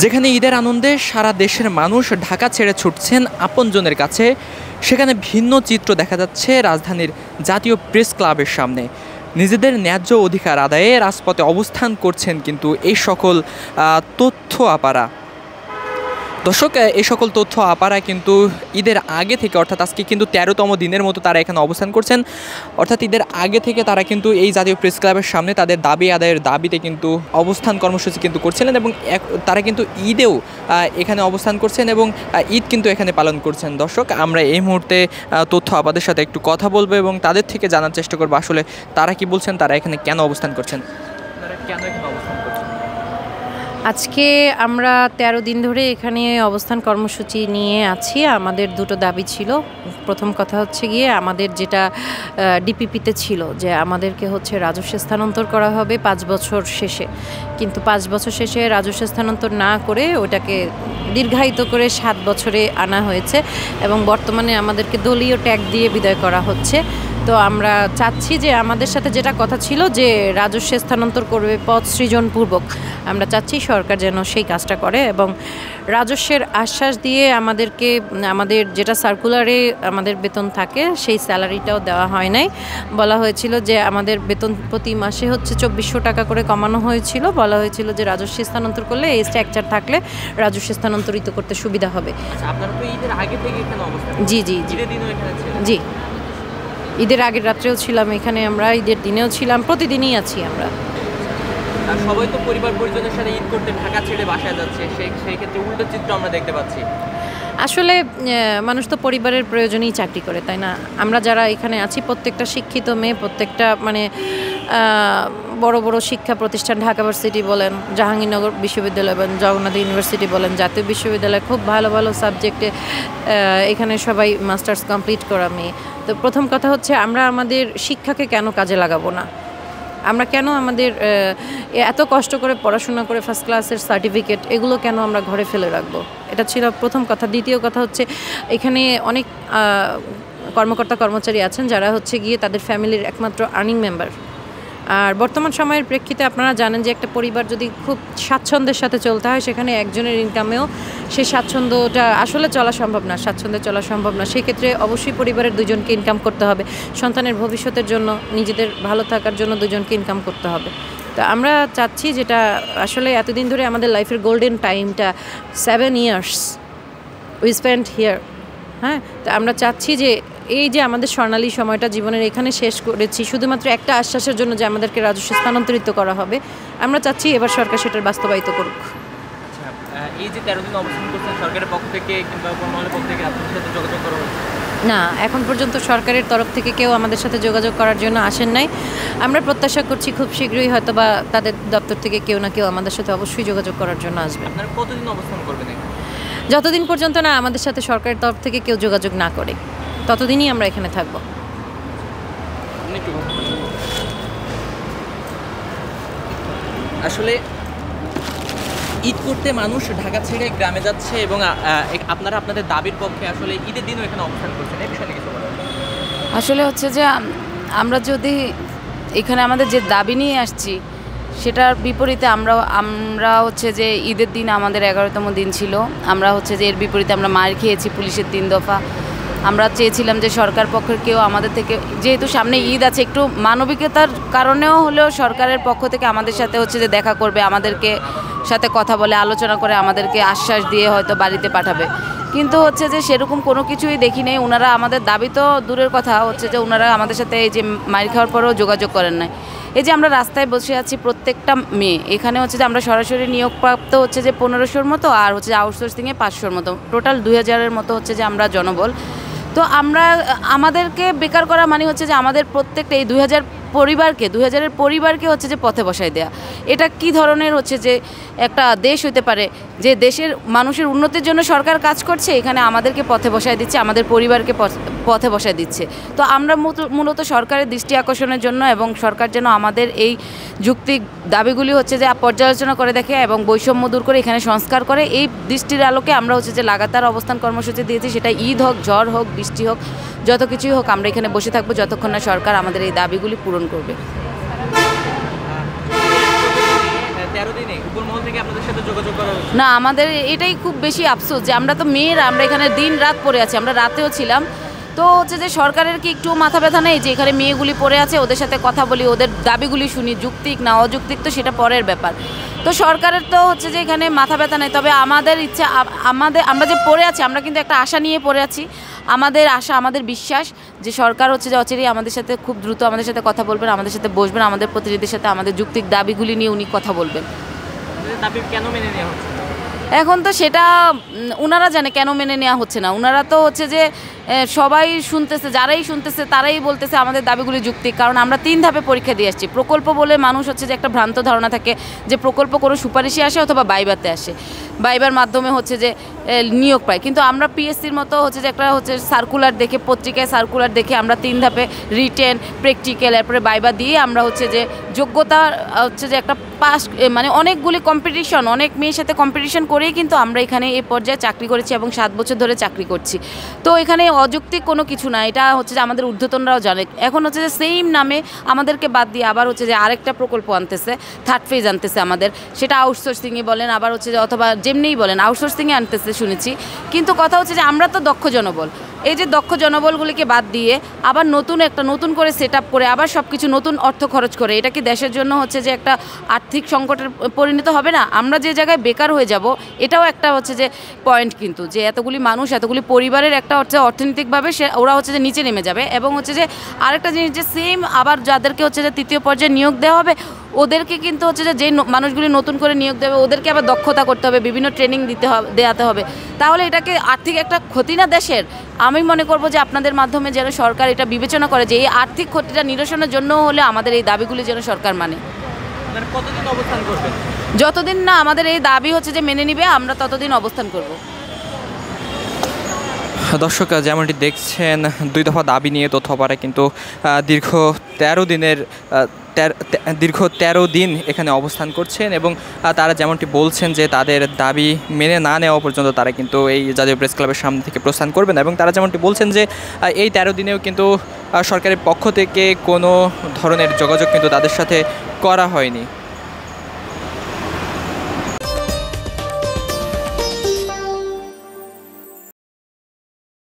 যেখানে ঈদের আনন্দে সারা দেশের মানুষ ঢাকা ছেড়ে ছুটছেন আপনজনের কাছে, সেখানে ভিন্ন চিত্র দেখা যাচ্ছে রাজধানীর জাতীয় প্রেস ক্লাবের সামনে। নিজেদের ন্যায্য অধিকার আদায়ে রাজপথে অবস্থান করছেন কিন্তু এই সকল তথ্য আপারা। দর্শক, এই সকল তথ্য আপারা কিন্তু ঈদের আগে থেকে, অর্থাৎ আজকে কিন্তু 13তম দিনের মতো তারা এখানে অবস্থান করছেন। অর্থাৎ ঈদের আগে থেকে তারা কিন্তু এই জাতীয় প্রেস ক্লাবের সামনে তাদের দাবি আদায়ের দাবিতে কিন্তু অবস্থান কর্মসূচি কিন্তু করছিলেন এবং তারা কিন্তু ঈদেও এখানে অবস্থান করছেন এবং ঈদ কিন্তু এখানে পালন করছেন। দর্শক, আমরা এই মুহূর্তে তথ্য আপাদের সাথে একটু কথা বলবো এবং তাদের থেকে জানার চেষ্টা করবো আসলে তারা কি বলছেন, তারা এখানে কেন অবস্থান করছেন, তারা কেন এখানে অবস্থান করছেন। আজকে আমরা 13 দিন ধরে এখানে অবস্থান কর্মসূচি নিয়ে আছি। আমাদের দুটো দাবি ছিল। প্রথম কথা হচ্ছে গিয়ে আমাদের যেটা ডিপিপিতে ছিল যে আমাদেরকে হচ্ছে রাজস্ব স্থানান্তর করা হবে 5 বছর শেষে, কিন্তু 5 বছর শেষে রাজস্ব স্থানান্তর না করে ওটাকে দীর্ঘায়িত করে 7 বছরে আনা হয়েছে এবং বর্তমানে আমাদেরকে দলীয় ট্যাগ দিয়ে বিদায় করা হচ্ছে। তো আমরা চাচ্ছি যে আমাদের সাথে যেটা কথা ছিল যে রাজস্ব স্থানান্তর করবে পদ সৃজনপূর্বক, আমরা চাচ্ছি সরকার যেন সেই কাজটা করে এবং রাজস্বের আশ্বাস দিয়ে আমাদেরকে আমাদের যেটা সার্কুলারে আমাদের বেতন থাকে সেই স্যালারিটাও দেওয়া হয় নাই। বলা হয়েছিল যে আমাদের বেতন প্রতি মাসে হচ্ছে 2400 টাকা করে কমানো হয়েছিল। বলা হয়েছিল যে রাজস্ব স্থানান্তর করলে এই স্ট্রাকচার থাকলে রাজস্ব স্থানান্তরিত করতে সুবিধা হবে। আপনারা তো ঈদের আগে থেকে এখানে অবস্থান? জি জি ঈদের দিনও এখানে ছিলেন? জি, ঈদের আগের রাত্রেও ছিলাম এখানে, আমরা ঈদের দিনেও ছিলাম, প্রতিদিনই আছি আমরা। আর সবাই তো পরিবার পরিজনের সাথে ঈদ করতে ঢাকা ছেড়ে বাসায় যাচ্ছে, সেই ক্ষেত্রে উল্টো চিত্র আমরা দেখতে পাচ্ছি। আসলে মানুষ তো পরিবারের প্রয়োজনেই চাকরি করে, তাই না? আমরা যারা এখানে আছি প্রত্যেকটা শিক্ষিত মেয়ে, প্রত্যেকটা মানে বড় বড় শিক্ষা প্রতিষ্ঠান, ঢাকা ভার্সিটি বলেন, জাহাঙ্গীরনগর বিশ্ববিদ্যালয় বলেন, জগন্নাথ ইউনিভার্সিটি বলেন, জাতীয় বিশ্ববিদ্যালয়, খুব ভালো ভালো সাবজেক্টে এখানে সবাই মাস্টার্স কমপ্লিট করা মেয়ে। তো প্রথম কথা হচ্ছে আমরা আমাদের শিক্ষাকে কেন কাজে লাগাবো না? আমরা কেন আমাদের এত কষ্ট করে পড়াশোনা করে ফার্স্ট ক্লাসের সার্টিফিকেট এগুলো কেন আমরা ঘরে ফেলে রাখবো? এটা ছিল প্রথম কথা। দ্বিতীয় কথা হচ্ছে এখানে অনেক কর্মকর্তা কর্মচারী আছেন যারা হচ্ছে গিয়ে তাদের ফ্যামিলির একমাত্র আর্নিং মেম্বার। আর বর্তমান সময়ের প্রেক্ষিতে আপনারা জানেন যে একটা পরিবার যদি খুব স্বাচ্ছন্দ্যের সাথে চলতে হয়, সেখানে একজনের ইনকামেও সেই স্বাচ্ছন্দ্যটা আসলে চলা সম্ভব না, স্বাচ্ছন্দ্যে চলা সম্ভব না। সেক্ষেত্রে অবশ্যই পরিবারের দুজনকে ইনকাম করতে হবে, সন্তানের ভবিষ্যতের জন্য, নিজেদের ভালো থাকার জন্য দুজনকে ইনকাম করতে হবে। তো আমরা চাচ্ছি যেটা আসলে এতদিন ধরে আমাদের লাইফের গোল্ডেন টাইমটা 7 ইয়ার্স উই স্পেন্ড হিয়ার, হ্যাঁ, তো আমরা চাচ্ছি যে এই যে আমাদের স্বর্ণালী সময়টা জীবনের এখানে শেষ করেছি শুধুমাত্র একটা আশ্বাসের জন্য যে আমাদেরকে রাজস্ব স্থানান্তরিত করা হবে, আমরা চাচ্ছি এবার সরকার সেটার বাস্তবায়িত করুক। এই যে 13 দিন অবস্থান করছেন, সরকারের পক্ষ থেকে কিংবা কোনো পক্ষ থেকে আপনাদের সাথে যোগাযোগ করা হয়েছে? না, এখন পর্যন্ত সরকারের তরফ থেকে কেউ আমাদের সাথে যোগাযোগ করার জন্য আসেন নাই। আমরা প্রত্যাশা করছি খুব শীঘ্রই হয়তো বা তাদের দপ্তর থেকে কেউ না কেউ আমাদের সাথে অবশ্যই যোগাযোগ করার জন্য আসবে। আপনারা কতদিন অবস্থান করবেন? যতদিন পর্যন্ত না আমাদের সাথে সরকারের তরফ থেকে কেউ যোগাযোগ না করে ততদিনই আমরা এখানে থাকবো। আসলে ঈদ করতে মানুষ ঢাকা ছেড়ে গ্রামে যাচ্ছে এবং আপনারা আপনাদের দাবির পক্ষে আসলে ঈদের দিনও এখানে অবস্থান করছেন, এই বিষয়ে কিছু বলেন। আসলে হচ্ছে যে আমরা যদি এখানে আমাদের যে দাবি নিয়ে আসছি সেটার বিপরীতে আমরা হচ্ছে যে ঈদের দিন আমাদের 11তম দিন ছিল, আমরা হচ্ছে যে এর বিপরীতে আমরা মার খেয়েছি পুলিশের 3 দফা। আমরা চেয়েছিলাম যে সরকার পক্ষের কেউ আমাদের থেকে, যেহেতু সামনে ঈদ আছে, একটু মানবিকতার কারণেও হলেও সরকারের পক্ষ থেকে আমাদের সাথে হচ্ছে যে দেখা করবে, আমাদেরকে সাথে কথা বলে আলোচনা করে আমাদেরকে আশ্বাস দিয়ে হয়তো বাড়িতে পাঠাবে, কিন্তু হচ্ছে যে সেরকম কোনো কিছুই দেখি নেই। ওনারা আমাদের দাবি তো দূরের কথা, হচ্ছে যে ওনারা আমাদের সাথে এই যে মাইর খাওয়ার পরেও যোগাযোগ করেন নাই। এই যে আমরা রাস্তায় বসে আছি প্রত্যেকটা মেয়ে, এখানে হচ্ছে যে আমরা সরাসরি নিয়োগপ্রাপ্ত হচ্ছে যে 1500-র মতো, আর হচ্ছে যে আউটসোর্সিংয়ে 500-র মতো, টোটাল 2000-এর মতো হচ্ছে যে আমরা জনবল। তো আমাদেরকে বেকার করা মানে হচ্ছে যে আমাদের প্রত্যেকটা এই 2000 পরিবারকে হচ্ছে যে পথে বসায় দেয়া। এটা কি ধরনের হচ্ছে যে একটা দেশ হতে পারে যে দেশের মানুষের উন্নতির জন্য সরকার কাজ করছে, এখানে আমাদেরকে পথে বসায় দিচ্ছে, আমাদের পরিবারকে পথে বসায় দিচ্ছে। তো আমরা মূলত সরকারের দৃষ্টি আকর্ষণের জন্য এবং সরকার যেন আমাদের এই যুক্তিক দাবিগুলি হচ্ছে যে পর্যালোচনা করে দেখে এবং বৈষম্য দূর করে এখানে সংস্কার করে, এই দৃষ্টির আলোকে আমরা হচ্ছে যে লাগাতার অবস্থান কর্মসূচি দিয়েছি। সেটা ঈদ হোক, ঝড় হোক, বৃষ্টি হোক, যত কিছুই হোক, আমরা এখানে বসে থাকবো যতক্ষণ না সরকার আমাদের এই দাবিগুলি পূরণ করবে। 13 দিনে উপর মহল থেকে আপনাদের সাথে যোগাযোগ করা হয়েছে? না, আমাদের এটাই খুব বেশি আফসোস যে আমরা তো মেয়েরা, আমরা এখানে দিন রাত পড়ে আছি, আমরা রাতেও ছিলাম। তো হচ্ছে যে সরকারের কি একটু মাথা ব্যথা নেই যে এখানে মেয়েগুলি পড়ে আছে, ওদের সাথে কথা বলি, ওদের দাবিগুলি শুনি, যৌক্তিক না অযৌক্তিক তো সেটা পরের ব্যাপার। তো সরকারের তো হচ্ছে যে এখানে মাথা ব্যথা নেই, তবে আমাদের ইচ্ছা, আমরা যে পড়ে আছি আমরা কিন্তু একটা আশা নিয়ে পড়ে আছি। আমাদের আশা, আমাদের বিশ্বাস যে সরকার হচ্ছে যে অচিরেই আমাদের সাথে খুব দ্রুত আমাদের সাথে কথা বলবেন, আমাদের সাথে বসবেন, আমাদের প্রতিনিধিদের সাথে আমাদের যৌক্তিক দাবিগুলি নিয়ে উনি কথা বলবেন। দাবি কেন মেনে নেওয়া হচ্ছে? এখন তো সেটা ওনারা জানে কেন মেনে নেওয়া হচ্ছে না। ওনারা তো হচ্ছে যে সবাই শুনতেছে, যারাই শুনতেছে তারাই বলতেছে আমাদের দাবিগুলি যৌক্তিক। কারণ আমরা 3 ধাপে পরীক্ষা দিয়ে আসছি। প্রকল্প বলে মানুষ হচ্ছে যে একটা ভ্রান্ত ধারণা থাকে যে প্রকল্প কোনো সুপারিশে আসে অথবা বাইবাতে আসে, বাইবার মাধ্যমে হচ্ছে যে নিয়োগ পায়। কিন্তু আমরা পিএসসির মতো হচ্ছে যে একটা হচ্ছে সার্কুলার দেখে, পত্রিকায় সার্কুলার দেখে আমরা 3 ধাপে রিটেন, প্র্যাকটিক্যাল, এরপরে বাইবা দিয়ে আমরা হচ্ছে যে যোগ্যতা হচ্ছে যে একটা পাস, মানে অনেকগুলি কম্পিটিশন, অনেক মেয়ের সাথে কম্পিটিশন করেই কিন্তু আমরা এখানে এই পর্যায়ে চাকরি করেছি এবং 7 বছর ধরে চাকরি করছি। তো এখানে অযৌক্তিক কোনো কিছু না, এটা হচ্ছে যে আমাদের ঊর্ধ্বতনরাও জানে। এখন হচ্ছে যে সেম নামে আমাদেরকে বাদ দিয়ে আবার হচ্ছে যে আরেকটা প্রকল্প আনতেছে, 3rd ফেজ আনতেছে আমাদের, সেটা আউটসোর্সিংয়ে বলেন, আবার হচ্ছে যে অথবা যেমনিই বলেন আউটসোর্সিংয়ে আনতেছে শুনেছি। কিন্তু কথা হচ্ছে যে আমরা তো দক্ষ জনবল, এই যে দক্ষ জনবলগুলিকে বাদ দিয়ে আবার নতুন করে সেট আপ করে আবার সব কিছু নতুন অর্থ খরচ করে, এটা কি দেশের জন্য হচ্ছে যে একটা আর্থিক সংকটের পরিণত হবে না? আমরা যে জায়গায় বেকার হয়ে যাব, এটাও একটা হচ্ছে যে পয়েন্ট, কিন্তু যে এতগুলি মানুষ, এতগুলি পরিবারের একটা হচ্ছে অর্থনৈতিকভাবে ওরা হচ্ছে যে নিচে নেমে যাবে। এবং হচ্ছে যে আরেকটা জিনিস যে সেম আবার যাদেরকে হচ্ছে যে 3য় পর্যায়ে নিয়োগ দেওয়া হবে, ওদেরকে কিন্তু হচ্ছে যে মানুষগুলি নতুন করে নিয়োগ দেবে, ওদেরকে আবার দক্ষতা করতে হবে, বিভিন্ন ট্রেনিং দেওয়াতে হবে। তাহলে এটাকে আর্থিক একটা ক্ষতি না দেশের? আমি মনে করব যে আপনাদের মাধ্যমে যেন সরকার এটা বিবেচনা করে যে এই আর্থিক ক্ষতিটা নিরসনের জন্য হলে আমাদের এই দাবিগুলি যেন সরকার মানে। কতদিন অবস্থান করবেন? যতদিন না আমাদের এই দাবি হচ্ছে যে মেনে নিবে, আমরা ততদিন অবস্থান করব। দর্শক, যেমনটি দেখছেন 2 দফা দাবি নিয়ে তথ্যপাড়া কিন্তু দীর্ঘ 13 দিন এখানে অবস্থান করছেন এবং তারা যেমনটি বলছেন যে তাদের দাবি মেনে না নেওয়া পর্যন্ত তারা কিন্তু এই জাতীয় প্রেস ক্লাবের সামনে থেকে প্রস্থান করবেন। এবং তারা যেমনটি বলছেন যে এই 13 দিনেও কিন্তু সরকারের পক্ষ থেকে কোনো ধরনের যোগাযোগ কিন্তু তাদের সাথে করা হয়নি।